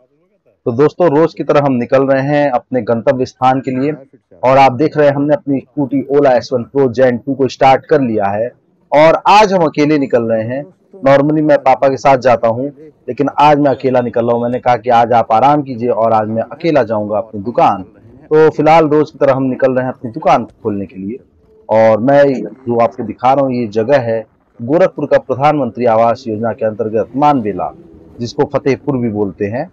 तो दोस्तों रोज की तरह हम निकल रहे हैं अपने गंतव्य स्थान के लिए। और आप देख रहे हैं हमने अपनी स्कूटी ओला S1 Pro Gen 2 को स्टार्ट कर लिया है और आज हम अकेले निकल रहे हैं। नॉर्मली मैं पापा के साथ जाता हूं, लेकिन आज मैं अकेला निकल रहा हूं। मैंने कहा कि आज आप आराम कीजिए और आज मैं अकेला जाऊंगा अपनी दुकान। तो फिलहाल रोज की तरह हम निकल रहे हैं अपनी दुकान खोलने के लिए। और मैं जो आपको दिखा रहा हूँ ये जगह है गोरखपुर का प्रधानमंत्री आवास योजना के अंतर्गत मानवेला, जिसको फतेहपुर भी बोलते हैं।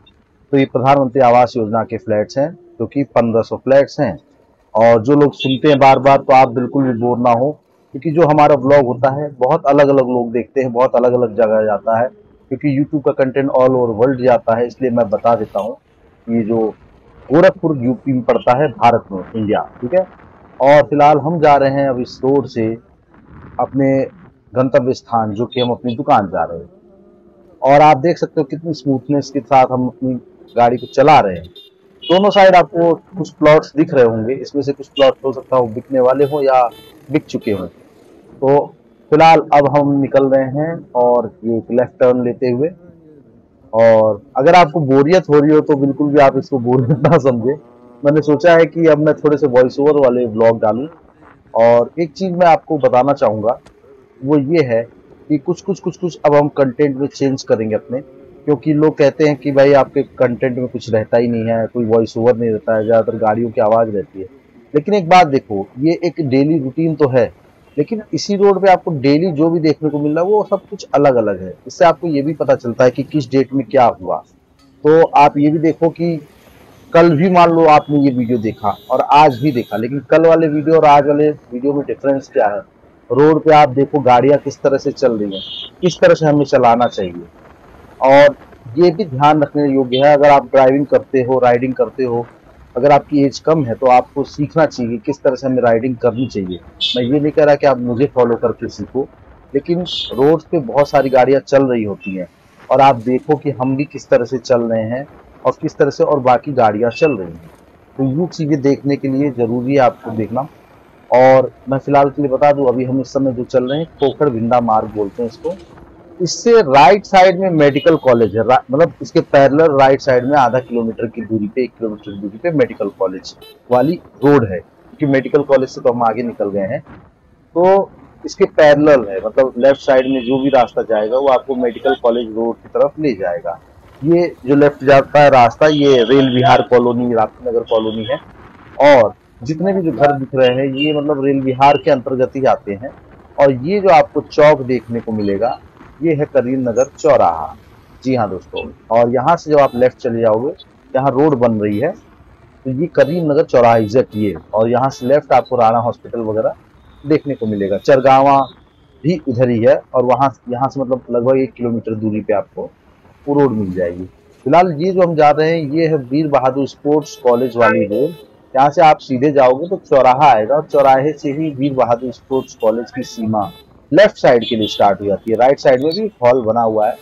तो ये प्रधानमंत्री आवास योजना के फ्लैट्स हैं जो कि 1500 फ्लैट्स हैं। और जो लोग सुनते हैं बार बार, तो आप बिल्कुल भी बोर ना हो, क्योंकि जो हमारा ब्लॉग होता है बहुत अलग अलग लोग देखते हैं, बहुत अलग अलग जगह जाता है, क्योंकि यूट्यूब का कंटेंट ऑल ओवर वर्ल्ड जाता है। इसलिए मैं बता देता हूँ ये जो गोरखपुर यूपी में पड़ता है, भारत में, इंडिया, ठीक है। और फिलहाल हम जा रहे हैं अब इस रोड से अपने गंतव्य स्थान, जो कि हम अपनी दुकान जा रहे हैं। और आप देख सकते हो कितनी स्मूथनेस के साथ हम अपनी गाड़ी को चला रहे हैं। दोनों साइड आपको कुछ प्लॉट्स दिख रहे होंगे, इसमें से कुछ प्लॉट्स हो सकता हो बिकने वाले हो या बिक चुके हों। तो फिलहाल अब हम निकल रहे हैं और ये एक लेफ्ट टर्न लेते हुए। और अगर आपको बोरियत हो रही हो तो बिल्कुल भी आप इसको बोरियत ना समझे। मैंने सोचा है कि अब मैं थोड़े से वॉइस ओवर वाले ब्लॉग डालूं। और एक चीज मैं आपको बताना चाहूंगा, वो ये है कि कुछ अब हम कंटेंट में चेंज करेंगे अपने, क्योंकि लोग कहते हैं कि भाई आपके कंटेंट में कुछ रहता ही नहीं है, कोई वॉइस ओवर नहीं रहता है, ज़्यादातर गाड़ियों की आवाज़ रहती है। लेकिन एक बात देखो, ये एक डेली रूटीन तो है, लेकिन इसी रोड पे आपको डेली जो भी देखने को मिल रहा है वो सब कुछ अलग अलग है। इससे आपको ये भी पता चलता है कि किस डेट में क्या हुआ। तो आप ये भी देखो कि कल भी मान लो आपने ये वीडियो देखा और आज भी देखा, लेकिन कल वाले वीडियो और आज वाले वीडियो में डिफरेंस क्या है। रोड पे आप देखो गाड़ियां किस तरह से चल रही हैं, किस तरह से हमें चलाना चाहिए। और ये भी ध्यान रखने योग्य है, अगर आप ड्राइविंग करते हो, राइडिंग करते हो, अगर आपकी एज कम है तो आपको सीखना चाहिए किस तरह से हमें राइडिंग करनी चाहिए। मैं ये नहीं कह रहा कि आप मुझे फॉलो करके सीखो, लेकिन रोड पे बहुत सारी गाड़ियां चल रही होती हैं और आप देखो कि हम भी किस तरह से चल रहे हैं और किस तरह से और बाकी गाड़ियां चल रही हैं। तो ये चीजें देखने के लिए जरूरी है आपको देखना। और मैं फिलहाल के लिए बता दूं, अभी हम इस समय जो चल रहे हैं खोखड़ भिंडा मार्ग बोलते हैं इसको। इससे राइट साइड में मेडिकल कॉलेज है, मतलब इसके पैरेलल राइट साइड में आधा किलोमीटर की दूरी पे, 1 किलोमीटर की दूरी पे मेडिकल कॉलेज वाली रोड है, क्योंकि मेडिकल कॉलेज से तो हम आगे निकल गए हैं। तो इसके पैरेलल है, मतलब लेफ्ट साइड में जो भी रास्ता जाएगा वो आपको मेडिकल कॉलेज रोड की तरफ ले जाएगा। ये जो लेफ्ट जाता है रास्ता, ये रेल विहार कॉलोनी, राप्ती नगर कॉलोनी है। और जितने भी जो घर दिख रहे हैं ये मतलब रेल विहार के अंतर्गत ही आते हैं। और ये जो आपको चौक देखने को मिलेगा ये है करीम नगर चौराहा। जी हाँ दोस्तों, और यहाँ से जब आप लेफ्ट चले जाओगे, यहाँ रोड बन रही है, तो ये करीम नगर चौराहा एग्जैक्ट ये। और यहाँ से लेफ्ट आपको राणा हॉस्पिटल वगैरह देखने को मिलेगा। चरगावा भी उधर ही है, और वहाँ यहाँ से मतलब लगभग 1 किलोमीटर दूरी पे आपको वो रोड मिल जाएगी। फिलहाल ये जो हम जा रहे हैं ये है वीर बहादुर स्पोर्ट्स कॉलेज वाली रोड। यहाँ से आप सीधे जाओगे तो चौराहा आएगा, और चौराहे से ही वीर बहादुर स्पोर्ट्स कॉलेज की सीमा लेफ्ट साइड के लिए स्टार्ट हो जाती है। राइट साइड में भी एक हॉल बना हुआ है,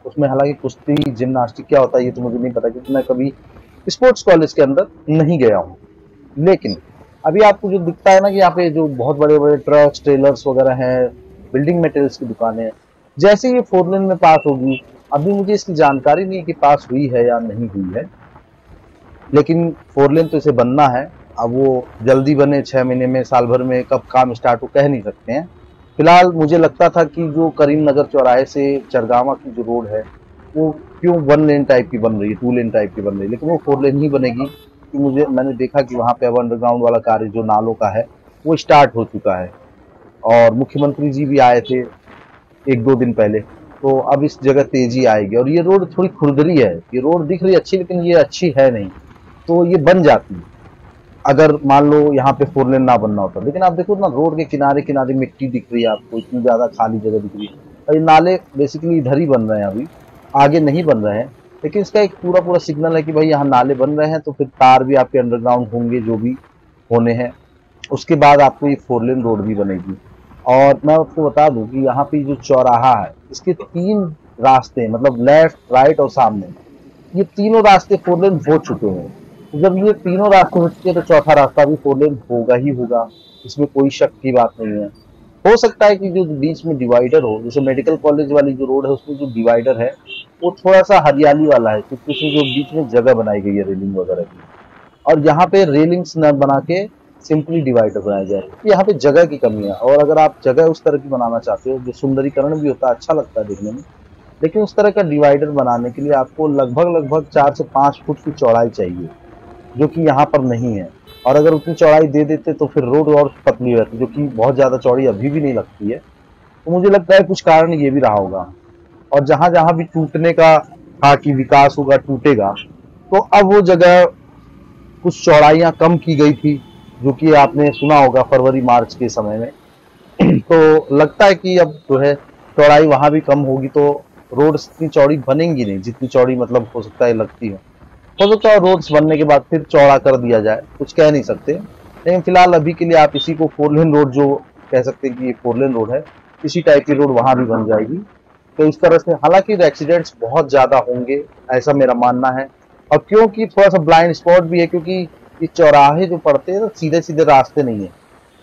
उसमें हालांकि कुश्ती जिम्नास्टिक क्या होता है ये तो मुझे नहीं पता, क्योंकि मैं कभी स्पोर्ट्स कॉलेज के अंदर नहीं गया हूँ। लेकिन अभी आपको जो दिखता है ना कि यहाँ पे जो बहुत बड़े बड़े ट्रक्स, ट्रेलर्स वगैरह हैं, बिल्डिंग मटेरियल्स की दुकानें हैं, जैसे ये 4 लेन में पास होगी, अभी मुझे इसकी जानकारी नहीं है कि पास हुई है या नहीं हुई है, लेकिन 4 लेन तो इसे बनना है। अब वो जल्दी बने, 6 महीने में, साल भर में, कब काम स्टार्ट हो कह नहीं सकते हैं। फिलहाल मुझे लगता था कि जो करीम नगर चौराहे से चरगावा की जो रोड है वो क्यों 1 लेन टाइप की बन रही है, 2 लेन टाइप की बन रही है, लेकिन वो 4 लेन ही बनेगी। कि मैंने देखा कि वहाँ पे अब अंडरग्राउंड वाला कार्य जो नालों का है वो स्टार्ट हो चुका है। और मुख्यमंत्री जी भी आए थे 1-2 दिन पहले। तो अब इस जगह तेजी आएगी। और ये रोड थोड़ी खुरदरी है, ये रोड दिख रही है अच्छी, लेकिन ये अच्छी है नहीं, तो ये बन जाती है अगर मान लो यहाँ पे 4 लेन ना बनना होता। लेकिन आप देखो ना, रोड के किनारे किनारे मिट्टी दिख रही है आपको, इतनी ज्यादा खाली जगह दिख रही है। और ये नाले बेसिकली इधर ही बन रहे हैं, अभी आगे नहीं बन रहे हैं। लेकिन इसका एक पूरा पूरा सिग्नल है कि भाई यहाँ नाले बन रहे हैं, तो फिर तार भी आपके अंडरग्राउंड होंगे जो भी होने हैं। उसके बाद आपको ये 4 लेन रोड भी बनेगी। और मैं आपको बता दूं कि यहाँ पे जो चौराहा है इसके 3 रास्ते, मतलब लेफ्ट, राइट और सामने, ये तीनों रास्ते 4 लेन हो चुके हैं। तो जब ये तीनों रास्ते हो चुके हैं तो चौथा रास्ता भी 4 लेन होगा ही होगा, इसमें कोई शक की बात नहीं है। हो सकता है कि जो बीच में डिवाइडर हो, जैसे मेडिकल कॉलेज वाली जो रोड है उसमें जो डिवाइडर है वो थोड़ा सा हरियाली वाला है, क्योंकि उसमें जो बीच में जगह बनाई गई है रेलिंग वगैरह की, और यहाँ पे रेलिंग्स न बना के सिंपली डिवाइडर बनाया जाए। यहाँ पे जगह की कमी है, और अगर आप जगह उस तरह की बनाना चाहते हो जो सुंदरीकरण भी होता है, अच्छा लगता है देखने में, लेकिन उस तरह का डिवाइडर बनाने के लिए आपको लगभग लगभग 4 से 5 फुट की चौड़ाई चाहिए, जो कि यहाँ पर नहीं है। और अगर उतनी चौड़ाई दे देते तो फिर रोड और पतली रहती, जो कि बहुत ज्यादा चौड़ी अभी भी नहीं लगती है। तो मुझे लगता है कुछ कारण ये भी रहा होगा। और जहां जहां भी टूटने का था कि विकास होगा, टूटेगा, तो अब वो जगह कुछ चौड़ाइयां कम की गई थी, जो कि आपने सुना होगा फरवरी मार्च के समय में। तो लगता है कि अब जो है चौड़ाई वहां भी कम होगी, तो रोड इतनी चौड़ी बनेंगी नहीं जितनी चौड़ी मतलब हो सकता है लगती है। हो सकता है रोड्स बनने के बाद फिर चौड़ा कर दिया जाए, कुछ कह नहीं सकते। लेकिन फिलहाल अभी के लिए आप इसी को 4 लेन रोड जो कह सकते हैं कि ये 4 लेन रोड है, इसी टाइप की रोड वहां भी बन जाएगी। तो इस तरह से हालांकि एक्सीडेंट्स बहुत ज्यादा होंगे, ऐसा मेरा मानना है। और क्योंकि थोड़ा सा ब्लाइंड स्पॉट भी है, क्योंकि ये चौराहे जो पड़ते हैं सीधे सीधे रास्ते नहीं है,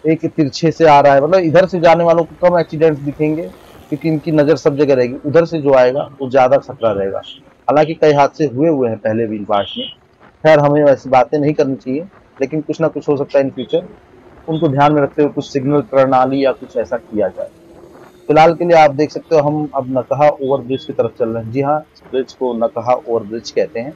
एक तिरछे से आ रहा है, मतलब इधर से जाने वालों को कम एक्सीडेंट्स दिखेंगे, क्योंकि इनकी नजर सब जगह रहेगी। उधर से जो आएगा वो ज्यादा खतरा रहेगा। हालांकि कई हादसे हुए हुए हैं पहले भी पास में। खैर, हमें वैसी बातें नहीं करनी चाहिए, लेकिन कुछ ना कुछ हो सकता है इन फ्यूचर, उनको ध्यान में रखते हुए कुछ सिग्नल प्रणाली या कुछ ऐसा किया जाए। फिलहाल के लिए आप देख सकते हो हम अब नकहा ओवरब्रिज की तरफ चल रहे हैं। जी हाँ, इस ब्रिज को नकहा ओवरब्रिज कहते हैं,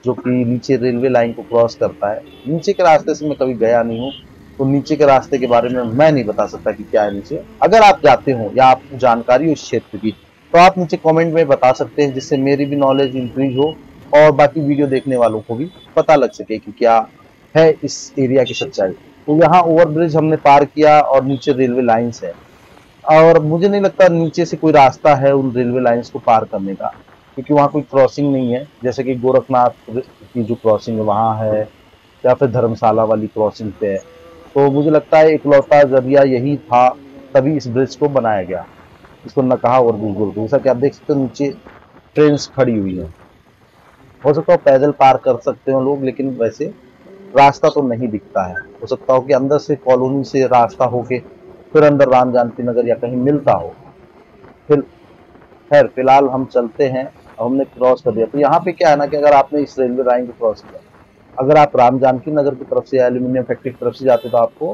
जो कि नीचे रेलवे लाइन को क्रॉस करता है। नीचे के रास्ते से मैं कभी गया नहीं हूँ, तो नीचे के रास्ते के बारे में मैं नहीं बता सकता कि क्या है नीचे। अगर आप जाते हो या आपको जानकारी हो इस क्षेत्र की, तो आप नीचे कमेंट में बता सकते हैं, जिससे मेरी भी नॉलेज इंक्रीज हो और बाकी वीडियो देखने वालों को भी पता लग सके कि क्या है इस एरिया की सच्चाई। तो यहाँ ओवरब्रिज हमने पार किया और नीचे रेलवे लाइन्स है, और मुझे नहीं लगता नीचे से कोई रास्ता है उन रेलवे लाइंस को पार करने का, क्योंकि वहाँ कोई क्रॉसिंग नहीं है, जैसे कि गोरखनाथ की जो क्रॉसिंग है वहाँ है, या फिर धर्मशाला वाली क्रॉसिंग पे है। तो मुझे लगता है इकलौता जरिया यही था, तभी इस ब्रिज को बनाया गया। इसको नकहा ओवरब्रिज बोलते हैं। जैसा कि आप देख सकते हो नीचे ट्रेन खड़ी हुई है। हो सकता है पैदल पार कर सकते हो लोग, लेकिन वैसे रास्ता तो नहीं दिखता है। हो सकता हो कि अंदर से कॉलोनी से रास्ता होके फिर अंदर राम जानकी नगर या कहीं मिलता हो। फिर खैर फिलहाल हम चलते हैं। हमने क्रॉस कर दिया, तो यहाँ पे क्या है ना कि अगर आपने इस रेलवे लाइन को क्रॉस किया, अगर आप राम जानकी नगर की तरफ से या एल्यूमिनियम फैक्ट्री की तरफ से जाते तो आपको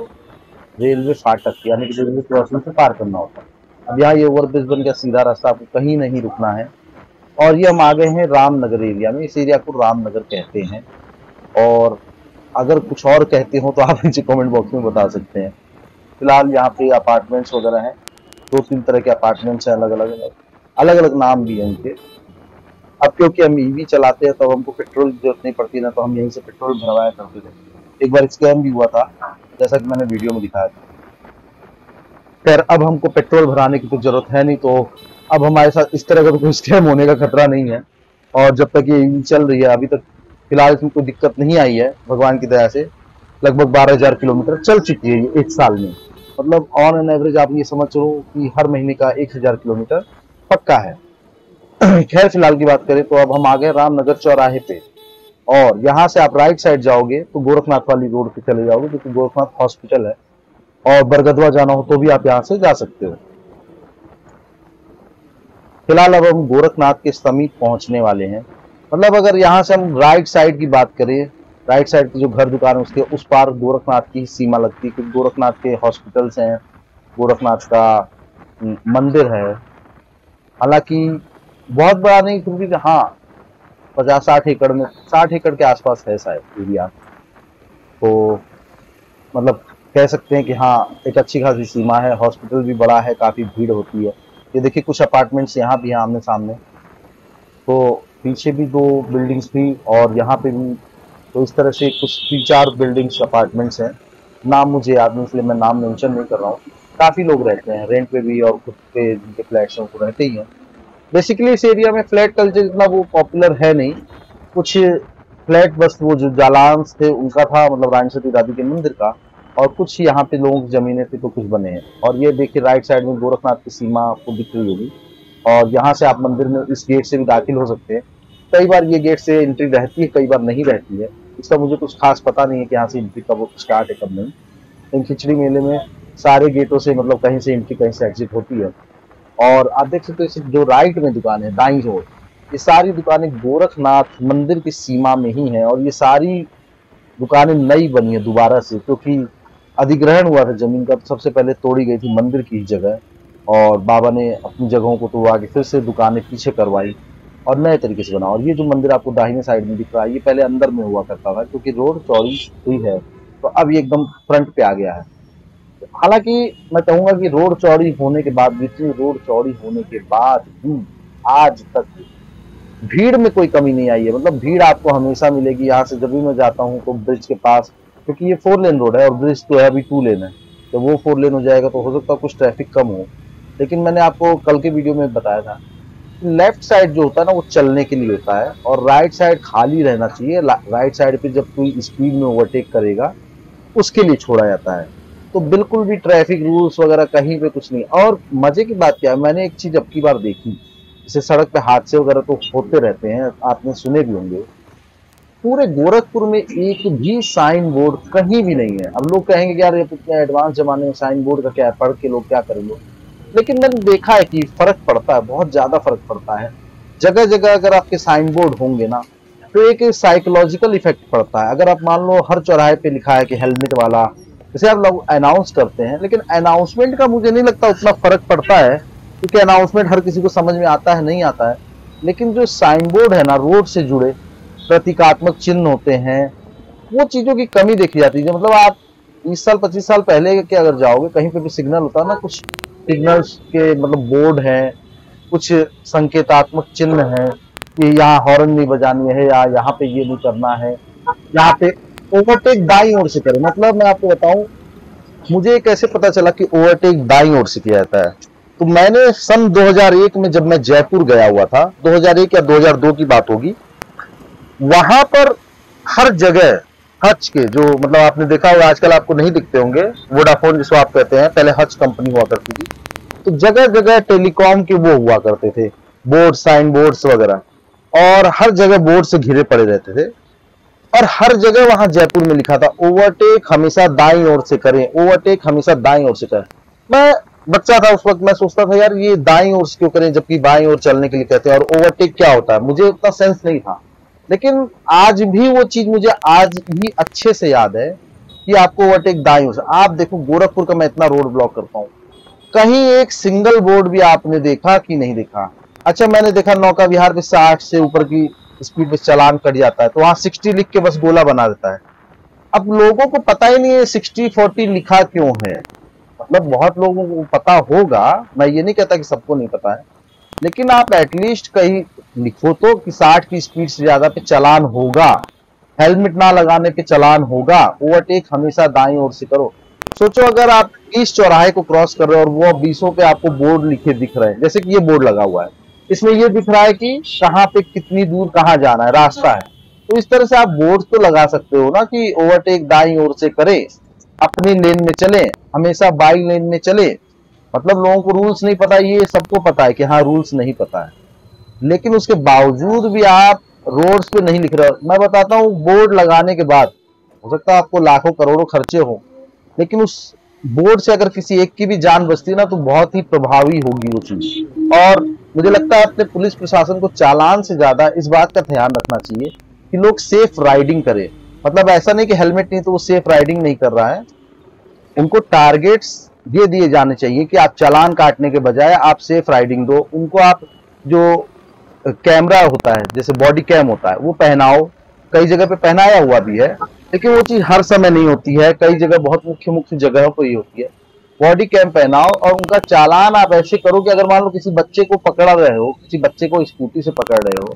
रेलवे फाटक यानी कि रेलवे क्रॉसिंग से पार करना होता है। अब यहाँ ये ओवरब्रिज बन गया, सीधा रास्ता, आपको कहीं नहीं रुकना है। और ये हम आ गए हैं रामनगर एरिया में। इस एरिया को रामनगर कहते हैं, और अगर कुछ और कहते हो तो आप नीचे कमेंट बॉक्स में बता सकते हैं। फिलहाल यहाँ पे अपार्टमेंट्स वगैरह हैं, 2-3 तरह के अपार्टमेंट्स हैं, अलग अलग नाम भी हैं उनके। अब क्योंकि हम ईवी चलाते हैं तो हमको पेट्रोल की जरूरत नहीं पड़ती ना, तो हम यहीं से पेट्रोल भरवाया करते थे। एक बार स्कैम भी हुआ था, जैसा कि मैंने वीडियो में दिखाया था। खैर अब हमको पेट्रोल भराने की तो जरूरत है नहीं, तो अब हमारे साथ इस तरह का तो कोई स्कैम होने का खतरा नहीं है। और जब तक ये ईवी चल रही है, अभी तक फिलहाल इसमें कोई दिक्कत नहीं आई है भगवान की दया से। लगभग 12,000 किलोमीटर चल चुकी है ये 1 साल में। मतलब ऑन एन एवरेज आप ये समझ लो कि हर महीने का 1,000 किलोमीटर पक्का है। खैर फिलहाल की बात करें तो अब हम आ गए रामनगर चौराहे पे, और यहाँ से आप राइट साइड जाओगे तो गोरखनाथ वाली रोड पे चले जाओगे, जो कि गोरखनाथ हॉस्पिटल है। और बरगदवा जाना हो तो भी आप यहाँ से जा सकते हो। फिलहाल अब हम गोरखनाथ के समीप पहुंचने वाले हैं। मतलब अगर यहाँ से हम राइट साइड की बात करें, राइट साइड की जो घर दुकान है उसके उस पार गोरखनाथ की सीमा लगती है, क्योंकि गोरखनाथ के हॉस्पिटल्स हैं, गोरखनाथ का मंदिर है। हालांकि बहुत बड़ा नहीं, क्योंकि हाँ 50-60 एकड़ में, 60 एकड़ के आसपास है शायद एरिया। तो मतलब कह सकते हैं कि हाँ एक अच्छी खासी सीमा है। हॉस्पिटल भी बड़ा है, काफी भीड़ होती है। ये देखिए कुछ अपार्टमेंट्स यहाँ भी हैं आमने सामने, तो पीछे भी 2 बिल्डिंग्स भी और यहाँ पे भी। तो इस तरह से कुछ 3-4 बिल्डिंग्स अपार्टमेंट्स हैं। नाम मुझे याद नहीं, इसलिए मैं नाम मेंशन नहीं कर रहा हूँ। काफी लोग रहते हैं रेंट पे भी, और खुद पे जिनके फ्लैट्स हैं वो रहते ही हैं। बेसिकली इस एरिया में फ्लैट कल्चर इतना वो पॉपुलर है नहीं। कुछ फ्लैट बस वो जो जालांस थे उनका था, मतलब रानी सती दादी के मंदिर का, और कुछ यहाँ पे लोगों की जमीनें थी तो कुछ बने हैं। और ये देखिए राइट साइड में गोरखनाथ की सीमा आपको दिख रही होगी, और यहाँ से आप मंदिर में इस गेट से भी दाखिल हो सकते हैं। कई बार ये गेट से एंट्री रहती है, कई बार नहीं रहती है। इसका मुझे कुछ खास पता नहीं है कि यहाँ से एंट्री कब स्टार्ट है कब नहीं। लेकिन खिचड़ी मेले में सारे गेटों से मतलब कहीं से एंट्री कहीं से एग्जिट होती है। और आप देख सकते हो इस जो राइट में दुकान है दाईं ओर, ये सारी दुकानें गोरखनाथ मंदिर की सीमा में ही है। और ये सारी दुकानें नई बनी है दोबारा से, क्योंकि अधिग्रहण हुआ था जमीन का, तो सबसे पहले तोड़ी गई थी मंदिर की जगह, और बाबा ने अपनी जगहों को तोड़वा के फिर से दुकानें पीछे करवाई और नए तरीके से बना। और ये जो मंदिर आपको दाहिने साइड में दिख रहा है, ये पहले अंदर में हुआ करता था, क्योंकि रोड चौड़ी हुई है तो अब ये एकदम फ्रंट पे आ गया है। हालांकि मैं कहूंगा कि रोड चौड़ी होने के बाद, इतनी रोड चौड़ी होने के बाद भी आज तक भीड़ में कोई कमी नहीं आई है। मतलब भीड़ आपको हमेशा मिलेगी। यहाँ से जब भी मैं जाता हूँ तो ब्रिज के पास, क्योंकि ये 4 लेन रोड है और ब्रिज तो है अभी 2 लेन है, तो वो 4 लेन हो जाएगा तो हो सकता है कुछ ट्रैफिक कम हो। लेकिन मैंने आपको कल के वीडियो में बताया था, लेफ्ट साइड जो होता है ना वो चलने के लिए होता है और राइट साइड खाली रहना चाहिए। राइट साइड पे जब कोई स्पीड में ओवरटेक करेगा उसके लिए छोड़ा जाता है। तो बिल्कुल भी ट्रैफिक रूल्स वगैरह कहीं पे कुछ नहीं। और मजे की बात क्या है, मैंने एक चीज अब की बार देखी, जैसे सड़क पे हादसे वगैरह तो होते रहते हैं, आपने सुने भी होंगे। पूरे गोरखपुर में एक भी साइन बोर्ड कहीं भी नहीं है। अब लोग कहेंगे कि यार ये इतने एडवांस जमाने में साइन बोर्ड का क्या है, पढ़ के लोग क्या करेंगे, लेकिन मैंने देखा है कि फर्क पड़ता है, बहुत ज्यादा फर्क पड़ता है। जगह जगह अगर आपके साइन बोर्ड होंगे ना तो एक साइकोलॉजिकल इफेक्ट पड़ता है। अगर आप मान लो हर चौराहे पे लिखा है कि हेलमेट वाला, जैसे आप लोग अनाउंस करते हैं, लेकिन अनाउंसमेंट का मुझे नहीं लगता उतना फर्क पड़ता है, क्योंकि अनाउंसमेंट हर किसी को समझ में आता है नहीं आता है। लेकिन जो साइन बोर्ड है ना, रोड से जुड़े प्रतीकात्मक चिन्ह होते हैं, वो चीजों की कमी देखी जाती है। मतलब आप 20 साल 25 साल पहले के अगर जाओगे, कहीं पे भी सिग्नल होता है ना, कुछ सिग्नल्स के मतलब बोर्ड हैं, कुछ संकेतात्मक चिन्ह हैं कि यहाँ हॉर्न नहीं बजानी है या यहाँ पे ये नहीं करना है, यहाँ पे ओवरटेक दाईं ओर से करें। मतलब मैं आपको बताऊं, मुझे कैसे पता चला कि ओवरटेक दाईं ओर से किया जाता है। तो मैंने सन 2001 में जब मैं जयपुर गया हुआ था, 2001 या 2002 की बात होगी, वहां पर हर जगह हच के जो मतलब आपने देखा होगा, आजकल आपको नहीं दिखते होंगे, वोडाफोन जिसको आप कहते हैं, पहले हच कंपनी हुआ करती थी, तो जगह जगह टेलीकॉम के वो हुआ करते थे बोर्ड, साइन बोर्ड्स वगैरह, और हर जगह बोर्ड से घिरे पड़े रहते थे। और हर जगह वहां जयपुर में लिखा था ओवरटेक हमेशा दाईं ओर से करें, ओवरटेक हमेशा दाईं ओर से करें। मैं बच्चा था उस वक्त, मैं सोचता था यार ये दाईं ओर से क्यों करें जबकि बाईं ओर चलने के लिए कहते हैं, और ओवरटेक क्या होता है मुझे उतना सेंस नहीं था। लेकिन आज भी वो चीज मुझे आज भी अच्छे से याद है कि आपको ओवरटेक दाईं ओर से। आप देखो गोरखपुर का मैं इतना रोड ब्लॉक करता हूँ, कहीं एक सिंगल बोर्ड भी आपने देखा कि नहीं देखा? अच्छा, मैंने देखा नौका विहार पे 60 से ऊपर की स्पीड पे चालान कट जाता है तो वहां 60 लिख के बस गोला बना देता है। अब लोगों को पता ही नहीं है 60-40 लिखा क्यों है। मतलब बहुत लोगों को पता होगा, मैं ये नहीं कहता कि सबको नहीं पता है, लेकिन आप एटलीस्ट कहीं लिखो तो कि 60 की स्पीड से ज्यादा पे चालान होगा, हेलमेट ना लगाने पे चालान होगा, ओवरटेक हमेशा दाईं ओर से करो। सोचो अगर आप इस चौराहे को क्रॉस कर रहे हो और वो 20 पे आपको बोर्ड लिखे दिख रहे हैं, जैसे कि ये बोर्ड लगा हुआ है, इसमें ये दिख रहा है कि कहाँ पे कितनी दूर कहाँ जाना है, रास्ता है, तो इस तरह से आप बोर्ड तो लगा सकते हो ना कि ओवरटेक दाईं ओर से करे, अपनी लेन में चले, हमेशा बाई लेन में चले। मतलब लोगों को रूल्स नहीं पता, ये सबको पता है कि हाँ रूल्स नहीं पता है, लेकिन उसके बावजूद भी आप रोड्स पे नहीं लिख रहे हो। मैं बताता हूँ, बोर्ड लगाने के बाद हो सकता है आपको लाखों करोड़ों खर्चे हो, लेकिन उस बोर्ड से अगर किसी एक की भी जान बचती है ना तो बहुत ही प्रभावी होगी वो चीज। और मुझे लगता है अपने पुलिस प्रशासन को चालान से ज्यादा इस बात का ध्यान रखना चाहिए कि लोग सेफ राइडिंग करें। मतलब ऐसा नहीं कि हेलमेट नहीं तो वो सेफ राइडिंग नहीं कर रहा है, उनको टारगेट्स ये दिए जाने चाहिए कि आप चालान काटने के बजाय आप सेफ राइडिंग दो उनको। आप जो कैमरा होता है, जैसे बॉडी कैम होता है, वो पहनाओ। कई जगह पे पहनाया हुआ भी है, लेकिन वो चीज हर समय नहीं होती है, कई जगह बहुत मुख्य मुख्य जगहों पर ही होती है। बॉडी कैम पहनाओ और उनका चालान आप ऐसे करो कि अगर मान लो किसी बच्चे को पकड़ रहे हो, किसी बच्चे को स्कूटी से पकड़ रहे हो,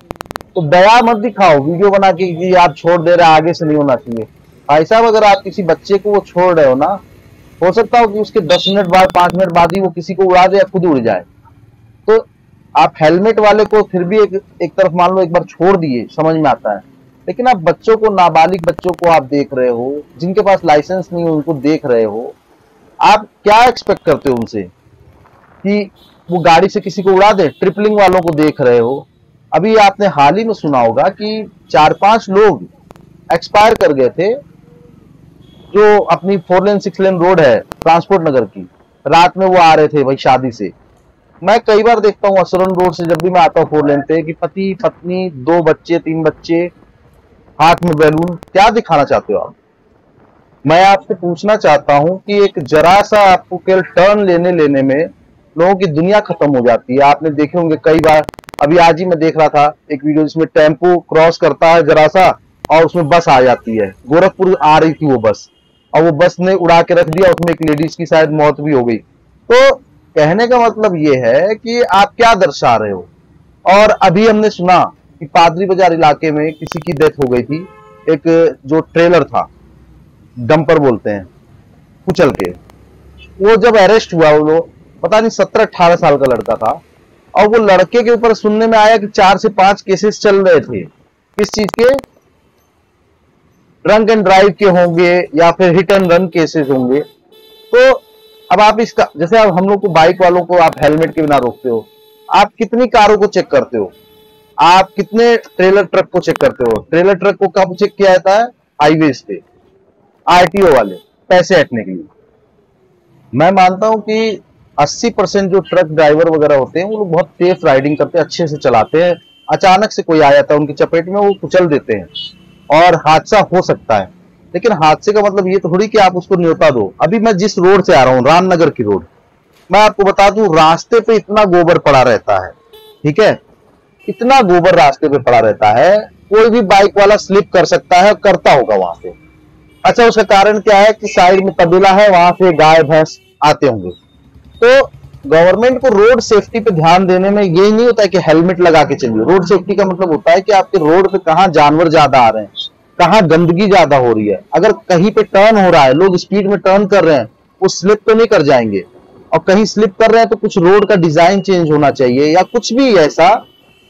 तो दया मत दिखाओ वीडियो बना के कि आप छोड़ दे रहे, आगे से नहीं होना चाहिए। भाई साहब, अगर आप किसी बच्चे को वो छोड़ रहे हो ना, हो सकता हो कि उसके 10 मिनट बाद 5 मिनट बाद ही वो किसी को उड़ा दे या खुद उड़ जाए। तो आप हेलमेट वाले को फिर भी एक तरफ मान लो एक बार छोड़ दिए, समझ में आता है, लेकिन आप बच्चों को, नाबालिग बच्चों को आप देख रहे हो, जिनके पास लाइसेंस नहीं है उनको देख रहे हो, आप क्या एक्सपेक्ट करते हो उनसे कि वो गाड़ी से किसी को उड़ा दे? ट्रिपलिंग वालों को देख रहे हो। अभी आपने हाल ही में सुना होगा कि 4-5 लोग एक्सपायर कर गए थे जो अपनी 4 लेन 6 लेन रोड है ट्रांसपोर्ट नगर की, रात में वो आ रहे थे भाई शादी से। मैं कई बार देखता हूँ असरन रोड से जब भी मैं आता हूँ 4 लेन पे कि पति पत्नी 2 बच्चे 3 बच्चे, हाथ में बैलून, क्या दिखाना चाहते हो आप? मैं आपसे पूछना चाहता हूं कि एक जरा सा आपको केवल टर्न लेने में लोगों की दुनिया खत्म हो जाती है। आपने देखे होंगे कई बार, अभी आज ही मैं देख रहा था एक वीडियो जिसमें टेम्पो क्रॉस करता है जरा सा और उसमें बस आ जाती है। गोरखपुर आ रही थी वो बस और वो बस ने उड़ा के रख दिया, उसमें एक लेडीज की शायद मौत भी हो गई। तो कहने का मतलब ये है कि आप क्या दर्शा रहे हो। और अभी हमने सुना कि पादरी बाजार इलाके में किसी की डेथ हो गई थी, एक जो ट्रेलर था, डंपर बोलते हैं, कुचल के। वो जब अरेस्ट हुआ, वो पता नहीं 17-18 साल का लड़का था और वो लड़के के ऊपर सुनने में आया कि 4 से 5 केसेस चल रहे थे। किस चीज के? ड्रंक एंड ड्राइव के होंगे या फिर हिट एंड रन केसेस होंगे। तो अब आप इसका, जैसे अब हम लोग को बाइक वालों को आप हेलमेट के बिना रोकते हो, आप कितनी कारों को चेक करते हो? आप कितने ट्रेलर ट्रक को चेक करते हो? ट्रेलर ट्रक को कब चेक किया जाता है? हाईवेज पे, आरटीओ वाले पैसे हटने के लिए। मैं मानता हूं कि 80% जो ट्रक ड्राइवर वगैरह होते हैं वो लोग बहुत सेफ राइडिंग करते हैं, अच्छे से चलाते हैं। अचानक से कोई आ जाता है उनकी चपेट में, वो कुचल देते हैं और हादसा हो सकता है। लेकिन हादसे का मतलब ये थोड़ी कि आप उसको न्योता दो। अभी मैं जिस रोड से आ रहा हूँ, रामनगर की रोड, मैं आपको बता दूं रास्ते पे इतना गोबर पड़ा रहता है, ठीक है, इतना गोबर रास्ते पे पड़ा रहता है, कोई भी बाइक वाला स्लिप कर सकता है, करता होगा वहां पे। अच्छा, उसका कारण क्या है कि साइड में तबेला है, वहां से गाय भैंस आते होंगे। तो गवर्नमेंट को रोड सेफ्टी पे ध्यान देने में यही नहीं होता है कि हेलमेट लगा के चलिए। रोड सेफ्टी का मतलब होता है कि आपके रोड पे कहाँ जानवर ज्यादा आ रहे हैं, कहाँ गंदगी ज्यादा हो रही है। अगर कहीं पे टर्न हो रहा है, लोग स्पीड में टर्न कर रहे हैं, वो स्लिप तो नहीं कर जाएंगे। और कहीं स्लिप कर रहे हैं तो कुछ रोड का डिजाइन चेंज होना चाहिए या कुछ भी ऐसा,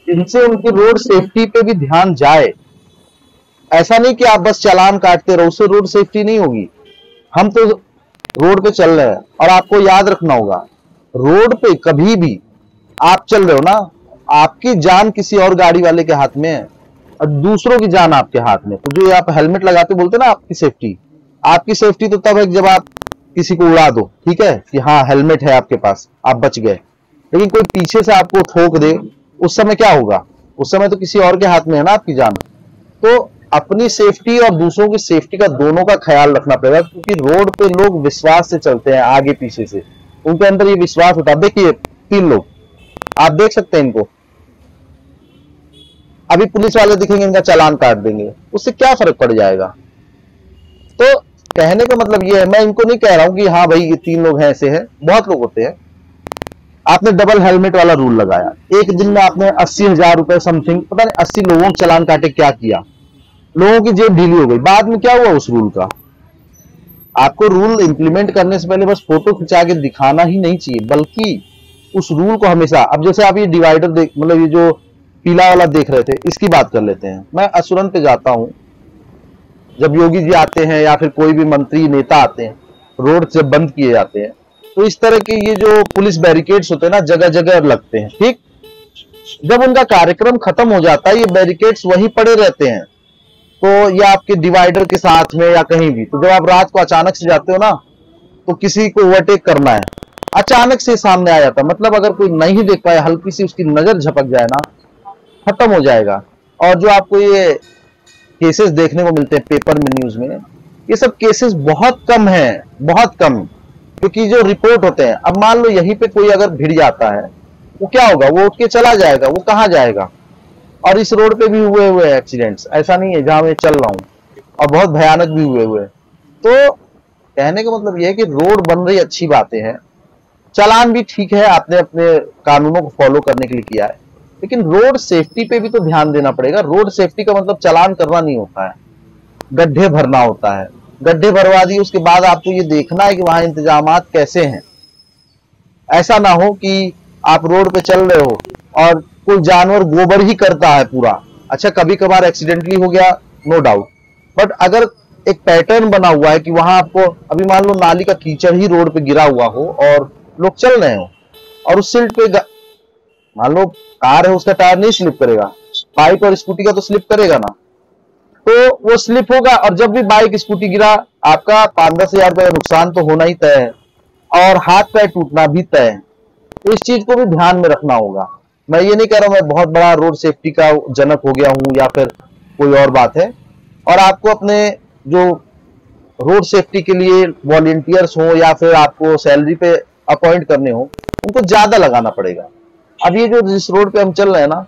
इनसे उनकी रोड सेफ्टी पे भी ध्यान जाए। ऐसा नहीं कि आप बस चालान काटते रहो, उससे रोड सेफ्टी नहीं होगी। हम तो रोड पे चल रहे हैं और आपको याद रखना होगा, रोड पे कभी भी आप चल रहे हो ना, आपकी जान किसी और गाड़ी वाले के हाथ में है और दूसरों की जान आपके हाथ में। तो जो आप हेलमेट लगाते बोलते ना आपकी सेफ्टी तो तब है जब आप किसी को उड़ा दो, ठीक है, कि हाँ हेलमेट है आपके पास, आप बच गए। लेकिन कोई पीछे से आपको ठोक दे, उस समय क्या होगा? उस समय तो किसी और के हाथ में है ना आपकी जान। तो अपनी सेफ्टी और दूसरों की सेफ्टी का दोनों का ख्याल रखना पड़ेगा, क्योंकि रोड पे लोग विश्वास से चलते हैं, आगे पीछे से उनके अंदर ये विश्वास होता है। देखिए 3 लोग आप देख सकते हैं इनको, अभी पुलिस वाले दिखेंगे, इनका चालान काट देंगे, उससे क्या फर्क पड़ जाएगा? तो कहने का मतलब ये है, मैं इनको नहीं कह रहा हूं कि हाँ भाई ये 3 लोग हैं, ऐसे हैं, बहुत लोग होते हैं। आपने डबल हेलमेट वाला रूल लगाया, एक दिन में आपने 80,000 रुपए समथिंग, पता नहीं 80 लोगों को चालान काटे, क्या किया? लोगों की जेब ढीली हो गई। बाद में क्या हुआ उस रूल का? आपको रूल इंप्लीमेंट करने से पहले बस फोटो खिंचा के दिखाना ही नहीं चाहिए, बल्कि उस रूल को हमेशा, अब जैसे आप ये डिवाइडर देख, मतलब ये जो पीला वाला देख रहे थे, इसकी बात कर लेते हैं। मैं असुरन पे जाता हूं, जब योगी जी आते हैं या फिर कोई भी मंत्री नेता आते हैं, रोड से बंद किए जाते हैं, तो इस तरह के ये जो पुलिस बैरिकेड्स होते हैं ना, जगह जगह लगते हैं, ठीक। जब उनका कार्यक्रम खत्म हो जाता है, ये बैरिकेड्स वहीं पड़े रहते हैं। तो ये आपके डिवाइडर के साथ में या कहीं भी, तो जब आप रात को अचानक से जाते हो ना, तो किसी को ओवरटेक करना है, अचानक से सामने आ जाता है, मतलब अगर कोई नहीं देख पाए, हल्की सी उसकी नजर झपक जाए ना, खत्म हो जाएगा। और जो आपको ये केसेस देखने को मिलते हैं पेपर में, न्यूज में, ये सब केसेस बहुत कम है, बहुत कम, क्योंकि जो रिपोर्ट होते हैं, अब मान लो यहीं पे कोई अगर भिड़ जाता है, वो क्या होगा? वो उठ के चला जाएगा, वो कहाँ जाएगा? और इस रोड पे भी हुए एक्सीडेंट्स, ऐसा नहीं है जहां मैं चल रहा हूं, और बहुत भयानक भी हुए। तो कहने का मतलब यह है कि रोड बन रही अच्छी बातें हैं, चालान भी ठीक है, आपने अपने कानूनों को फॉलो करने के लिए किया है, लेकिन रोड सेफ्टी पे भी तो ध्यान देना पड़ेगा। रोड सेफ्टी का मतलब चालान करना नहीं होता है, गड्ढे भरना होता है। गड्ढे भरवा दिए, उसके बाद आपको ये देखना है कि वहां इंतजामात कैसे हैं। ऐसा ना हो कि आप रोड पे चल रहे हो और कोई जानवर गोबर ही करता है पूरा। अच्छा, कभी कभार एक्सीडेंटली हो गया, नो डाउट, बट अगर एक पैटर्न बना हुआ है कि वहां आपको, अभी मान लो नाली का कीचड़ ही रोड पे गिरा हुआ हो और लोग चल रहे हो, और उस सिल्ट पे मान लो कार है, उसका टायर नहीं स्लिप करेगा, बाइक और स्कूटी का तो स्लिप करेगा ना, तो वो स्लिप होगा। और जब भी बाइक स्कूटी गिरा, आपका 5-10 हजार रुपये का नुकसान तो होना ही तय है और हाथ पैर टूटना भी तय है। इस चीज को भी ध्यान में रखना होगा। मैं ये नहीं कह रहा हूं मैं बहुत बड़ा रोड सेफ्टी का जनक हो गया हूं या फिर कोई और बात है। और आपको अपने जो रोड सेफ्टी के लिए वॉलंटियर्स हो या फिर आपको सैलरी पे अपॉइंट करने हो, उनको ज्यादा लगाना पड़ेगा। अब ये जो जिस रोड पे हम चल रहे हैं ना,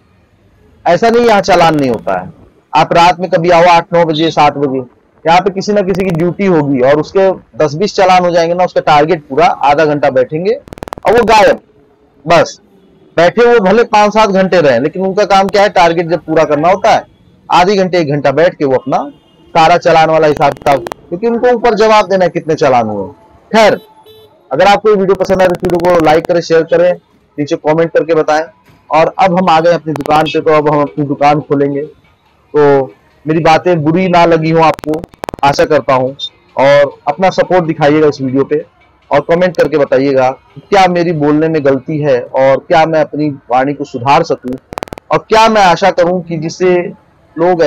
ऐसा नहीं यहाँ चालान नहीं होता है। आप रात में कभी आओ 8-9 बजे 7 बजे, यहाँ पे किसी ना किसी की ड्यूटी होगी और उसके 10-20 चालान हो जाएंगे ना, उसका टारगेट पूरा आधा घंटा बैठेंगे और वो गायब। बस बैठे वो भले 5-7 घंटे रहे, लेकिन उनका काम क्या है, टारगेट जब पूरा करना होता है आधे घंटे 1 घंटा बैठ के वो अपना सारा चालान वाला हिसाब किताब, क्योंकि उनको ऊपर जवाब देना है कितने चालान हुए। खैर, अगर आपको ये वीडियो पसंद आए तो वीडियो को लाइक करें, शेयर करें, नीचे कमेंट करके बताएं। और अब हम आ गए अपनी दुकान पे, तो अब हम अपनी दुकान खोलेंगे। तो मेरी बातें बुरी ना लगी हो आपको, आशा करता हूं, और अपना सपोर्ट दिखाइएगा इस वीडियो पे और कमेंट करके बताइएगा क्या मेरी बोलने में गलती है और क्या मैं अपनी वाणी को सुधार सकूं और क्या मैं आशा करूं कि जिससे लोग